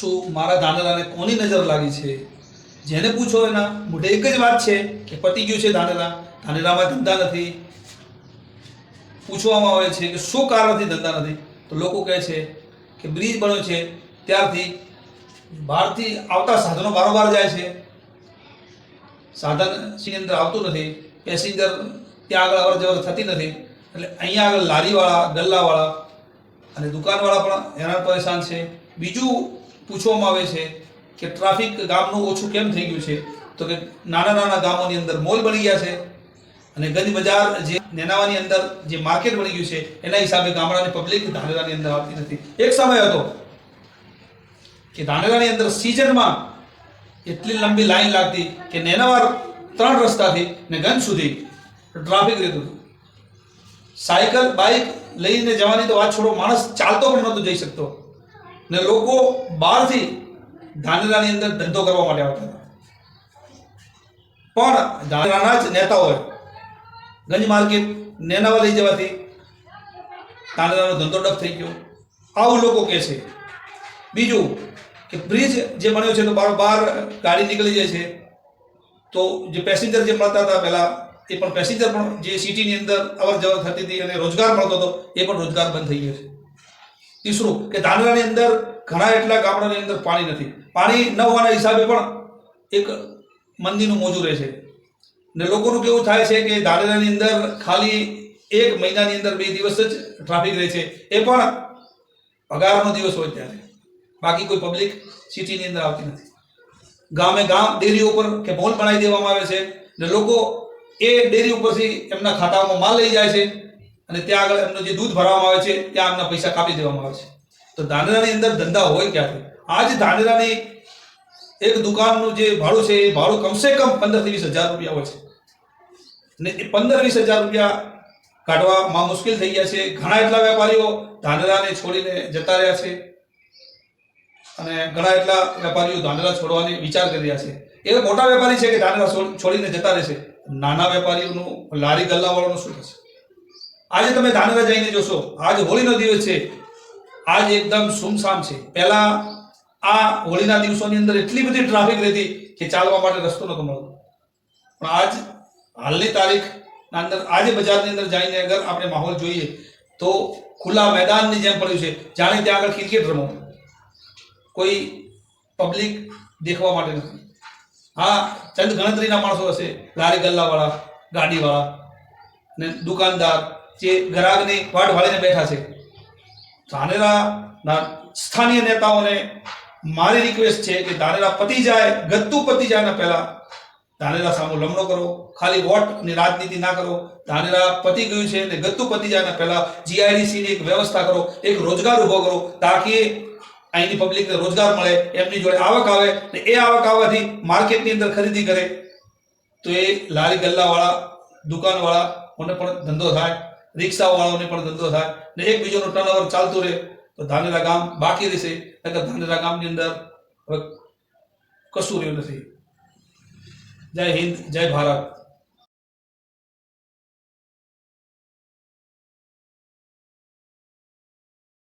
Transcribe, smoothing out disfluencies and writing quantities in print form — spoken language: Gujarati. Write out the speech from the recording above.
શું મારા ધાનેરાને કોની નજર લાગી છે? જેને પૂછો એના મોઢે એક જ વાત છે કે પતી ગયું છે ધાનેરામાં ધંધા નથી. પૂછવામાં આવે છે કે શું કારણથી ધંધા નથી, તો લોકો કહે છે કે બ્રિજ બન્યો છે ત્યારથી બહારથી આવતા સાધનો બારોબાર જાય છે, સાધનની અંદર આવતું નથી, પેસેન્જર ત્યાં આગળ અવર જવર થતી નથી, એટલે અહીંયા આગળ લારીવાળા, ગલ્લાવાળા અને દુકાનવાળા પણ હેરાન પરેશાન છે. બીજું પૂછવામાં આવે છે કે ટ્રાફિક ગામનું ઓછું કેમ થઈ ગયું છે, તો કે નાના નાના ગામોની અંદર મોલ બની ગયા છે અને ગંજ બજાર જે નેનાવાની અંદર જે માર્કેટ બની ગયું છે એના હિસાબે ગામડાની પબ્લિક ધાનેરાની અંદર આવતી નથી. એક સમય હતો કે ધાનેરાની અંદર સિઝનમાં એટલી લંબી લાઈન લાગતી કે નેનાવાર 3 રસ્તાથી ને ગંજ સુધી ટ્રાફિક રહેતું હતું. સાયકલ બાઇક લઈને જવાની તો વાત છોડો, માણસ ચાલતો પણ નહોતો જઈ શકતો ને લોકો બહારથી ધાનેરાની અંદર ધંધો કરવા માટે આવતા હતા. પણ ધાનેરાના જ નેતાઓએ ગંજ માર્કેટ નેનાવા લઈ જવાથી ધાનેરાનો ધંધો ડબ થઈ ગયો, આવું લોકો કહે છે. બીજું કે બ્રિજ જે બન્યો છે તો બારોબાર ગાડી નીકળી જાય છે, તો જે પેસેન્જર જે મળતા હતા પહેલાં એ પણ પેસેન્જર પણ જે સિટીની અંદર અવર જવર થતી હતી અને રોજગાર મળતો હતો એ પણ રોજગાર બંધ થઈ ગયો છે. ત્રીસરું કે ધાનેરાની અંદર ઘણા એટલા ગામડાની અંદર પાણી નથી, પાણી ન હોવાના હિસાબે પણ એક મંદીનું મોજું રહે છે ને લોકોનું કેવું થાય છે કે ધાનેરાની અંદર ખાલી 1 મહિનાની અંદર 2 દિવસ જ ટ્રાફિક રહે છે, એ પણ પગારનો દિવસ હોય ત્યારે, બાકી કોઈ પબ્લિક સિટીની અંદર આવતી નથી. ગામે ગામ ડેરીઓ ઉપર કે મોલ બનાવી દેવામાં આવે છે ને લોકો એ ડેરી ઉપરથી એમના ખાતામાં માલ લઈ જાય છે અને ત્યાં આગળ એમનું જે દૂધ ભરવામાં આવે છે ત્યાં એમના પૈસા કાપી દેવામાં આવે છે. તો ધાનેરાની અંદર ધંધા હોય ક્યાંથી? આજ ધાનેરાની એક દુકાનનું જે ભાડું છે એ ભાડું કમસે કમ 15 થી 20 હજાર રૂપિયા હોય છે ને એ 15-20 હજાર રૂપિયા કાઢવામાં મુશ્કેલ થઈ ગયા છે. ઘણા એટલા વેપારીઓ ધાનેરાને છોડીને જતા રહ્યા છે અને ઘણા એટલા વેપારીઓ ધાનેરા છોડવાની વિચાર કરી રહ્યા છે. એ મોટા વેપારી છે કે ધાનેરા છોડીને જતા રહેશે, નાના વેપારીઓનું, લારી ગલ્લાવાળાનું શું થશે? આજે તમે ધાનેરા જઈને જોશો, આજ હોળીનો દિવસ છે, આજ એકદમ સુમસામ છે. પહેલા આ હોળીના દિવસોની અંદર એટલી બધી ટ્રાફિક રહેતી કે ચાલવા માટે રસ્તો નહોતો મળતો, પણ આજ હાલની તારીખના અંદર આજે બજારની અંદર જઈને અગર આપણે માહોલ જોઈએ તો ખુલ્લા મેદાનની જેમ પડ્યું છે, જાણે ત્યાં આગળ ક્રિકેટ રમો, કોઈ પબ્લિક દેખવા માટે નથી. હા, ચંદ ગણતરીના માણસો હશે, લારી ગલ્લાવાળા, ગાડીવાળા ને દુકાનદાર જે ગ્રાહકની વાટ વાળીને બેઠા છે. ધાનેરાના સ્થાનીય નેતાઓને મારી રિક્વેસ્ટ છે કે ધાનેરા પતી જાય, ગત્તું પતી જાય ને પહેલા ધાનેરા સામો લમણો કરો, ખાલી વોટની રાજનીતિ ના કરો. ધાનેરા પતી ગયું છે ને ગત્તું પતી જાય ને પહેલા જીઆઈડીસીની એક વ્યવસ્થા કરો, એક રોજગાર ઊભો કરો, તાકી અહીંની પબ્લિકને રોજગાર મળે, એમની જોડે આવક આવે ને એ આવક આવવાથી માર્કેટની અંદર ખરીદી કરે તો એ લારી ગલ્લાવાળા, દુકાનવાળાઓને પણ ધંધો થાય, રિક્ષાવાળાઓને પણ ધંધો થાય ને એકબીજાનું ટર્નઓવર ચાલતું રહે તો ધાનેરા ગામ બાકી રહેશે. નકર ધાનેરા ગામની અંદર હવે કશું રહ્યું નથી. જય હિન્દ, જય ભારત.